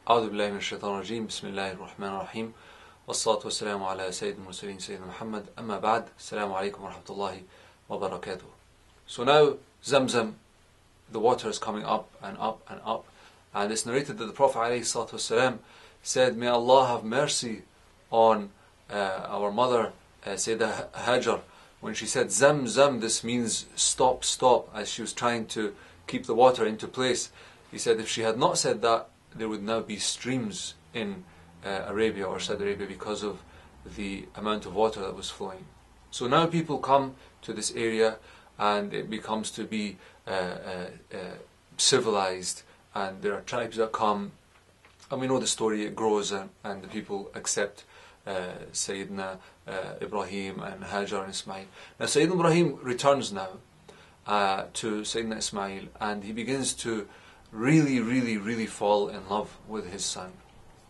أعوذ بالله من الشيطان الرجيم بسم الله الرحمن الرحيم والصلاة والسلام على سيد المرسلين سيدنا محمد أما بعد السلام عليكم ورحمة الله وبركاته. So now Zamzam, the water is coming up and up and up, and it's narrated that the Prophet ﷺ said, may Allah have mercy on our mother Sayyidah Hajar. When she said Zamzam, this means stop, stop, as she was trying to keep the water into place. He said if she had not said that, there would now be streams in Arabia or Saudi Arabia because of the amount of water that was flowing. So now people come to this area and it becomes to be civilized, and there are tribes that come, and we know the story, it grows, and the people accept Sayyidina Ibraheem and Hajar and Ismail. Now Sayyidina Ibrahim returns now to Sayyidina Ismail, and he begins to really fall in love with his son.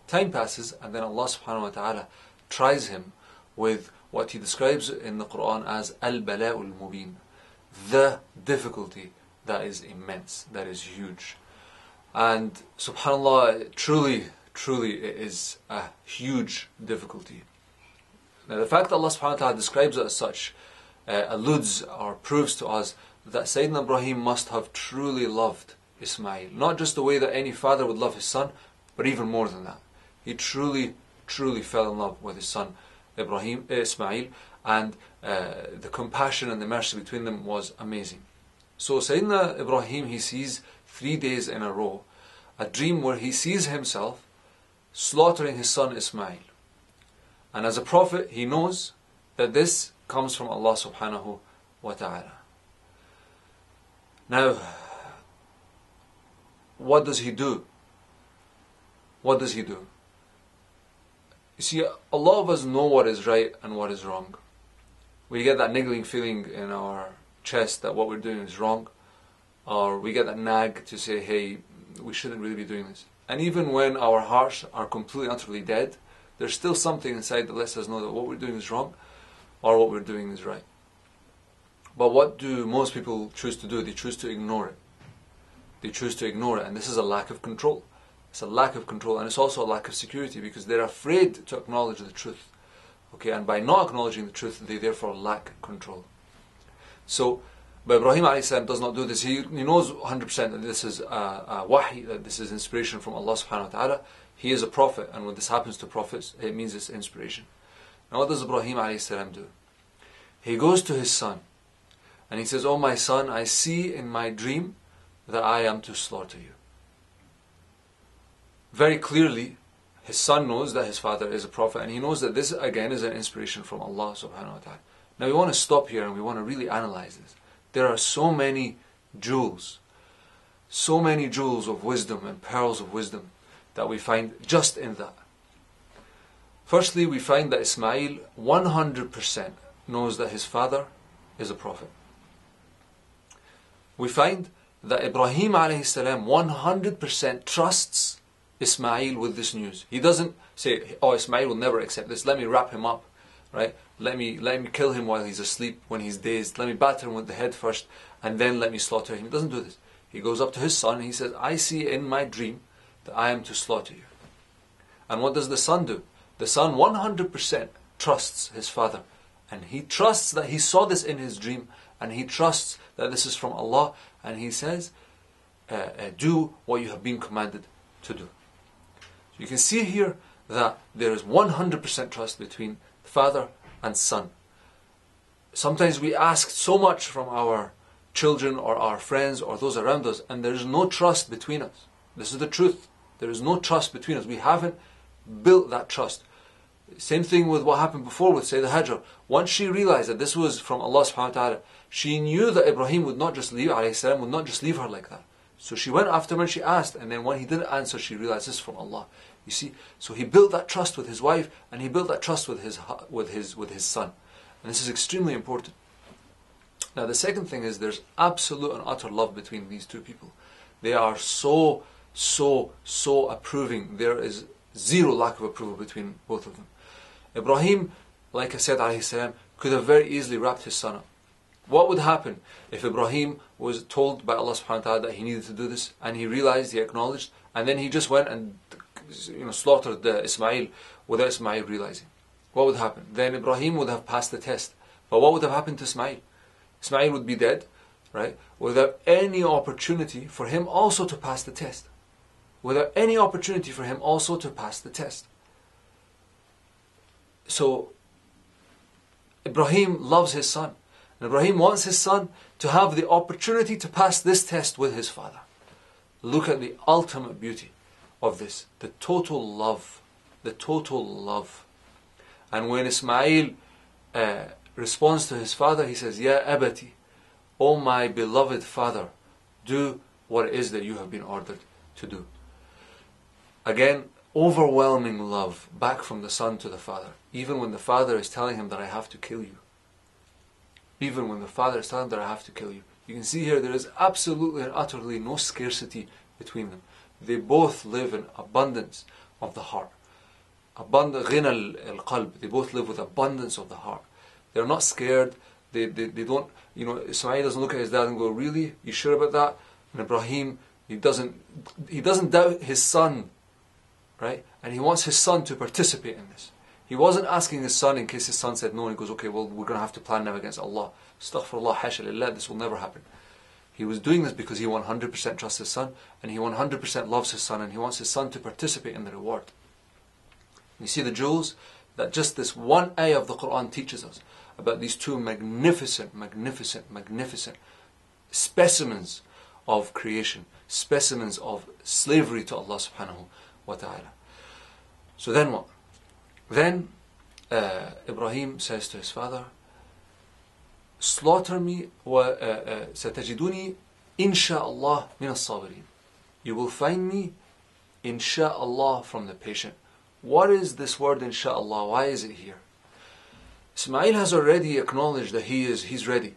Time passes, and then Allah subhanahu wa ta'ala tries him with what he describes in the Quran as al-bala'ul mubin, the difficulty that is immense, that is huge. And subhanallah, truly it is a huge difficulty. Now the fact that Allah subhanahu wa ta'ala describes it as such alludes or proves to us that Sayyidina Ibrahim must have truly loved Ismail. Not just the way that any father would love his son, but even more than that. He truly fell in love with his son Ismail, and the compassion and the mercy between them was amazing. So Sayyidina Ibrahim, he sees 3 days in a row a dream where he sees himself slaughtering his son Ismail. And as a prophet, he knows that this comes from Allah subhanahu wa ta'ala. Now, what does he do? What does he do? You see, a lot of us know what is right and what is wrong. We get that niggling feeling in our chest that what we're doing is wrong, or we get that nag to say, hey, we shouldn't really be doing this. And even when our hearts are completely, utterly dead, there's still something inside that lets us know that what we're doing is wrong, or what we're doing is right. But what do most people choose to do? They choose to ignore it. They choose to ignore it, and this is a lack of control. It's a lack of control, and it's also a lack of security, because they're afraid to acknowledge the truth. Okay, and by not acknowledging the truth, they therefore lack control. So, but Ibrahim a.s. does not do this. He knows 100% that this is a wahi, that this is inspiration from Allah subhanahu wa ta'ala. He is a prophet, and when this happens to prophets, it means it's inspiration. Now what does Ibrahim a.s. do? He goes to his son, and he says, oh my son, I see in my dream that I am to slaughter you. Very clearly, his son knows that his father is a prophet, and he knows that this again is an inspiration from Allah subhanahu wa ta'ala. Now we want to stop here and we want to really analyze this. There are so many jewels of wisdom and pearls of wisdom that we find just in that. Firstly, we find that Ismail 100% knows that his father is a prophet. We find that Ibrahim alayhi salam 100% trusts Ismail with this news. He doesn't say, oh, Ismail will never accept this, let me wrap him up, right? Let me kill him while he's asleep, when he's dazed. Let me batter him with the head first, and then let me slaughter him. He doesn't do this. He goes up to his son and he says, I see in my dream that I am to slaughter you. And what does the son do? The son 100% trusts his father, and he trusts that he saw this in his dream, and he trusts that this is from Allah, and he says, do what you have been commanded to do. So you can see here that there is 100% trust between father and son. Sometimes we ask so much from our children or our friends or those around us, and there is no trust between us. This is the truth. There is no trust between us. We haven't built that trust. Same thing with what happened before with Sayyidah Hajar. Once she realized that this was from Allah subhanahu wa ta'ala, she knew that Ibrahim would not just leave, alayhi salam, would not just leave her like that. So she went after him and she asked, and then when he didn't answer, she realized this is from Allah. You see, so he built that trust with his wife, and he built that trust with his son, and this is extremely important. Now the second thing is there's absolute and utter love between these two people. They are so approving. There is zero lack of approval between both of them. Ibrahim, like I said, alayhi salam, could have very easily wrapped his son up. What would happen if Ibrahim was told by Allah subhanahu wa ta'ala that he needed to do this, and he realized, he acknowledged, and then he just went and slaughtered Ismail without Ismail realizing, what would happen? Then Ibrahim would have passed the test. But what would have happened to Ismail? Ismail would be dead, right? Without any opportunity for him also to pass the test. Without any opportunity for him also to pass the test. So Ibrahim loves his son. And Ibrahim wants his son to have the opportunity to pass this test with his father. Look at the ultimate beauty of this. The total love. The total love. And when Ismail responds to his father, he says, Ya abati, O my beloved father, do what it is that you have been ordered to do. Again, overwhelming love back from the son to the father. Even when the father is telling him that I have to kill you. Even when the father is telling him that I have to kill you. You can see here there is absolutely and utterly no scarcity between them. They both live in abundance of the heart. Ghina al-qalb. They both live with abundance of the heart. They're not scared. They don't, Ismail doesn't look at his dad and go, really? You sure about that? And Ibrahim, he doesn't doubt his son, right? And he wants his son to participate in this. He wasn't asking his son in case his son said no, and he goes, okay, well, we're going to have to plan now against Allah. Astaghfirullah, hasha lillah, this will never happen. He was doing this because he 100% trusts his son, and he 100% loves his son, and he wants his son to participate in the reward. You see the jewels that just this one ayah of the Quran teaches us about these two magnificent specimens of creation, specimens of slavery to Allah subhanahu wa ta'ala. So then what? Then Ibrahim says to his father, slaughter me ستجدني إن شاء الله من الصابرين. You will find me insha'Allah from the patient. What is this word insha'Allah? Why is it here? Ismail has already acknowledged that he's ready.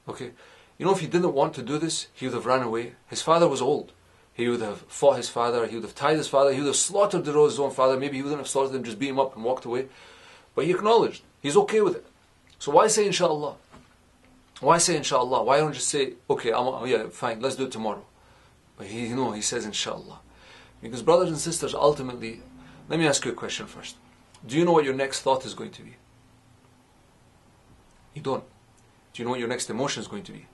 Okay? If he didn't want to do this, he would have ran away. His father was old. He would have fought his father, he would have tied his father, he would have slaughtered his own father. Maybe he wouldn't have slaughtered him, just beat him up and walked away. But he acknowledged. He's okay with it. So why say insha'Allah? Why say insha'Allah? Why don't just say, okay, yeah, fine, let's do it tomorrow. But he says insha'Allah. Because brothers and sisters, ultimately, let me ask you a question first. Do you know what your next thought is going to be? You don't. Do you know what your next emotion is going to be?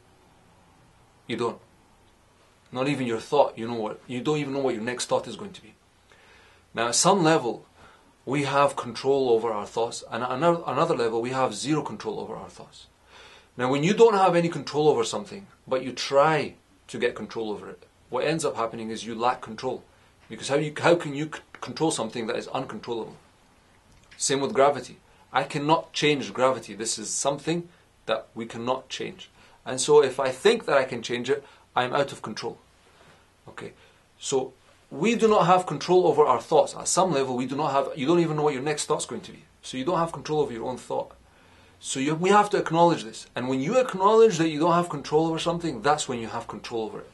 You don't. Not even your thought. You don't even know what your next thought is going to be. Now, at some level, we have control over our thoughts, and at another level, we have zero control over our thoughts. Now, when you don't have any control over something, but you try to get control over it, what ends up happening is you lack control. Because how can you control something that is uncontrollable? Same with gravity. I cannot change gravity. This is something that we cannot change. And so if I think that I can change it, I'm out of control. Okay, so we do not have control over our thoughts. At some level, you don't even know what your next thought's going to be. So you don't have control over your own thought. So we have to acknowledge this. And when you acknowledge that you don't have control over something, that's when you have control over it.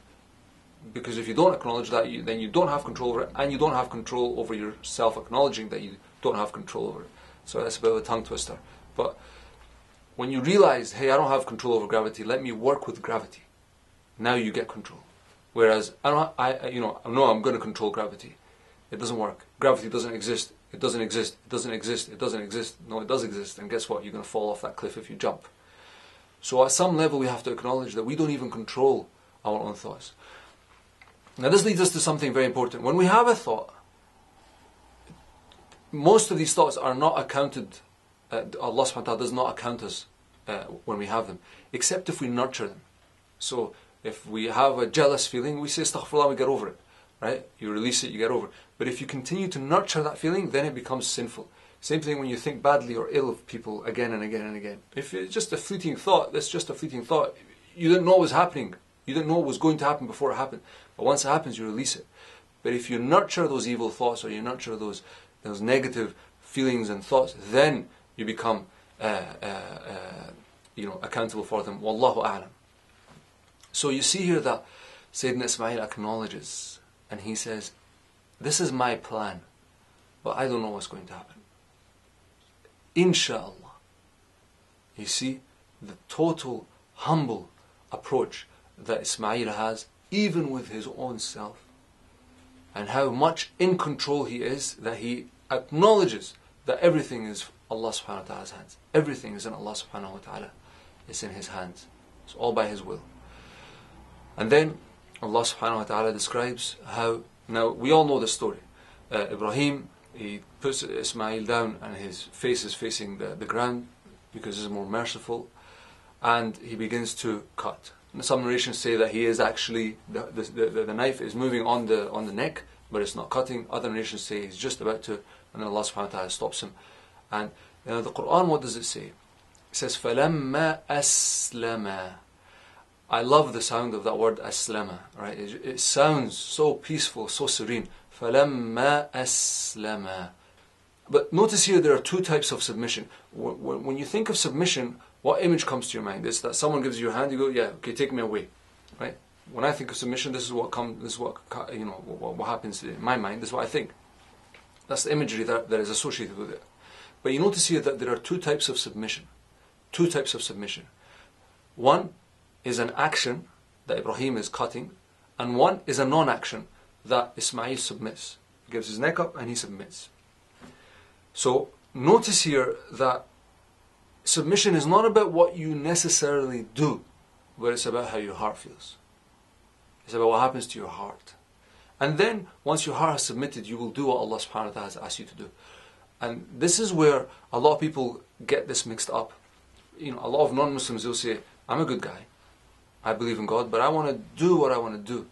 Because if you don't acknowledge that, then you don't have control over it, and you don't have control over yourself acknowledging that you don't have control over it. So that's a bit of a tongue twister. But when you realize, hey, I don't have control over gravity, let me work with gravity. Now you get control. Whereas I'm going to control gravity. It doesn't work. Gravity doesn't exist. It doesn't exist. It doesn't exist. It doesn't exist. No, it does exist. And guess what? You're going to fall off that cliff if you jump. So at some level, we have to acknowledge that we don't even control our own thoughts. Now this leads us to something very important. When we have a thought, most of these thoughts are not accounted. Allah subhanahu wa ta'ala does not account us when we have them, except if we nurture them. So if we have a jealous feeling, we say astaghfirullah, we get over it. Right? You release it, you get over it. But if you continue to nurture that feeling, then it becomes sinful. Same thing when you think badly or ill of people again and again and again. If it's just a fleeting thought, that's just a fleeting thought. You didn't know it was happening. You didn't know it was going to happen before it happened. But once it happens, you release it. But if you nurture those evil thoughts or you nurture those negative feelings and thoughts, then you become accountable for them. Wallahu a'lam. So you see here that Sayyidina Ismail acknowledges, and he says, this is my plan, but I don't know what's going to happen. Insha'Allah. You see the total humble approach that Ismail has, even with his own self. and how much in control he is, that he acknowledges that everything is Allah subhanahu wa ta'ala's hands. Everything is in Allah subhanahu wa ta'ala. It's in his hands. It's all by his will. And then Allah subhanahu wa ta'ala describes how, now we all know the story. Ibrahim, he puts Ismail down and his face is facing the ground because he's more merciful, and he begins to cut. And some narrations say that he is actually, the knife is moving on the neck, but it's not cutting. Other narrations say he's just about to, and then Allah subhanahu wa ta'ala stops him. And the Quran, what does it say? It says, فَلَمَّا أَسْلَمَا. I love the sound of that word aslama, right? It sounds so peaceful, so serene. فَلَمَّا أَسْلَمَا. But notice here there are two types of submission. When you think of submission, what image comes to your mind? It's that someone gives you a hand, you go, yeah, okay, take me away, right? When I think of submission, this is what comes. This is what what happens in my mind. This is what I think. That's the imagery that is associated with it. But you notice here that there are two types of submission. Two types of submission. One is an action that Ibrahim is cutting, and one is a non-action that Ismail submits. He gives his neck up and he submits. So notice here that submission is not about what you necessarily do, but it's about how your heart feels. It's about what happens to your heart. And then once your heart has submitted, you will do what Allah subhanahu wa ta'ala has asked you to do. And this is where a lot of people get this mixed up. A lot of non-Muslims will say, I'm a good guy, I believe in God, but I want to do what I want to do.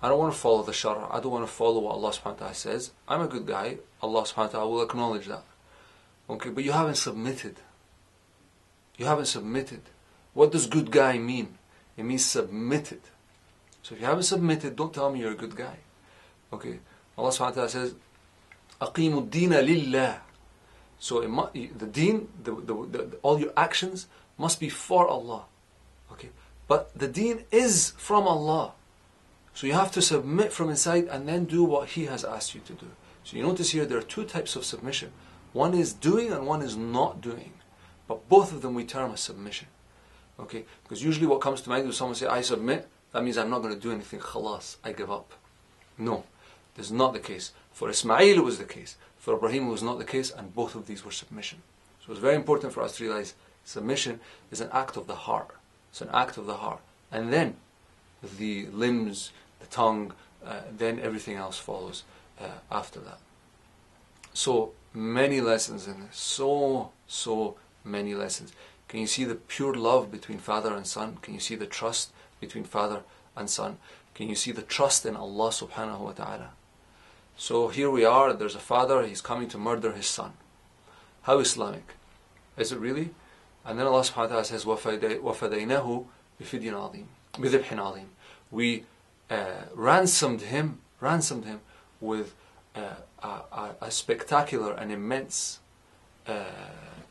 I don't want to follow the shara. I don't want to follow what Allah subhanahu wa ta'ala says. I'm a good guy. Allah subhanahu wa ta'ala will acknowledge that. Okay, but you haven't submitted. You haven't submitted. What does good guy mean? It means submitted. So if you haven't submitted, don't tell me you're a good guy. Okay, Allah subhanahu wa ta'ala says, أَقِيمُوا الدِّينَ لِلَّهِ. So the deen, all your actions must be for Allah. Okay, but the deen is from Allah. So you have to submit from inside and then do what He has asked you to do. So you notice here there are two types of submission. One is doing and one is not doing. But both of them we term as submission. Okay, because usually what comes to mind when someone says, I submit, that means I'm not going to do anything. Khalas, I give up. No, this is not the case. For Ismail it was the case. For Ibrahim it was not the case, and both of these were submission. So it's very important for us to realize submission is an act of the heart. It's an act of the heart. And then the limbs, the tongue, then everything else follows after that. So many lessons in this. So many lessons. Can you see the pure love between father and son? Can you see the trust between father and son? Can you see the trust in Allah subhanahu wa ta'ala? So here we are, there's a father, he's coming to murder his son. How Islamic? Is it really? And then Allah subhanahu wa ta'ala says, وَفَدَيْنَهُ بِفِدْيٍ عَظِيمٍ بِذِبْحٍ عَظِيمٍ. We ransomed him with a spectacular and immense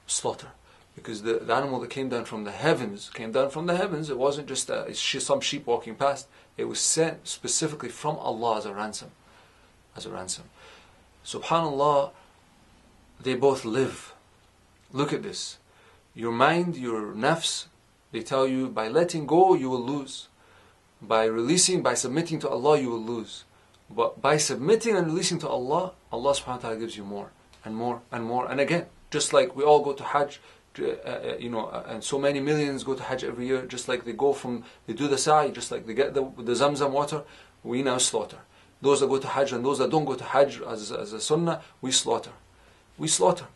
slaughter. Because the animal that came down from the heavens, it wasn't just some sheep walking past. It was sent specifically from Allah as a ransom. Subhanallah, they both live. Look at this. Your mind, your nafs, they tell you by letting go you will lose. By releasing, by submitting to Allah you will lose. But by submitting and releasing to Allah, Allah subhanahu wa ta'ala gives you more and more and more. And again, just like we all go to Hajj, and so many millions go to Hajj every year, just like they do the sa'i, just like they get the Zamzam water, we now slaughter. Those that go to Hajj and those that don't go to Hajj as a sunnah, we slaughter. We slaughter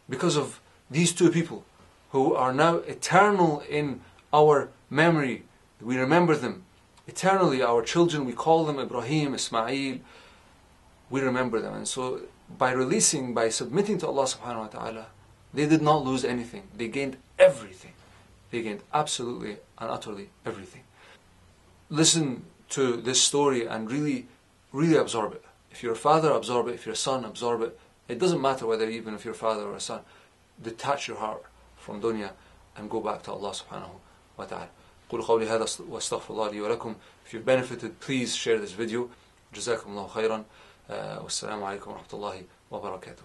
because of these two people who are now eternal in our memory. We remember them eternally. Our children, we call them Ibraheem, Ismail. We remember them. And so by submitting to Allah subhanahu wa ta'ala, they did not lose anything. They gained everything. They gained absolutely and utterly everything. Listen to this story and really absorb it. If you're a father, absorb it. If you're a son, absorb it. It doesn't matter whether even if you're a father or a son. Detach your heart from dunya and go back to Allah subhanahu wa ta'ala. قُلُ قَوْلِ هَذَا وَاسْتَغْفِرُ اللَّهَ لِي وَلَكُمْ. If you've benefited, please share this video. جزاكم الله خيرا. والسلام عليكم ورحمة الله وبركاته.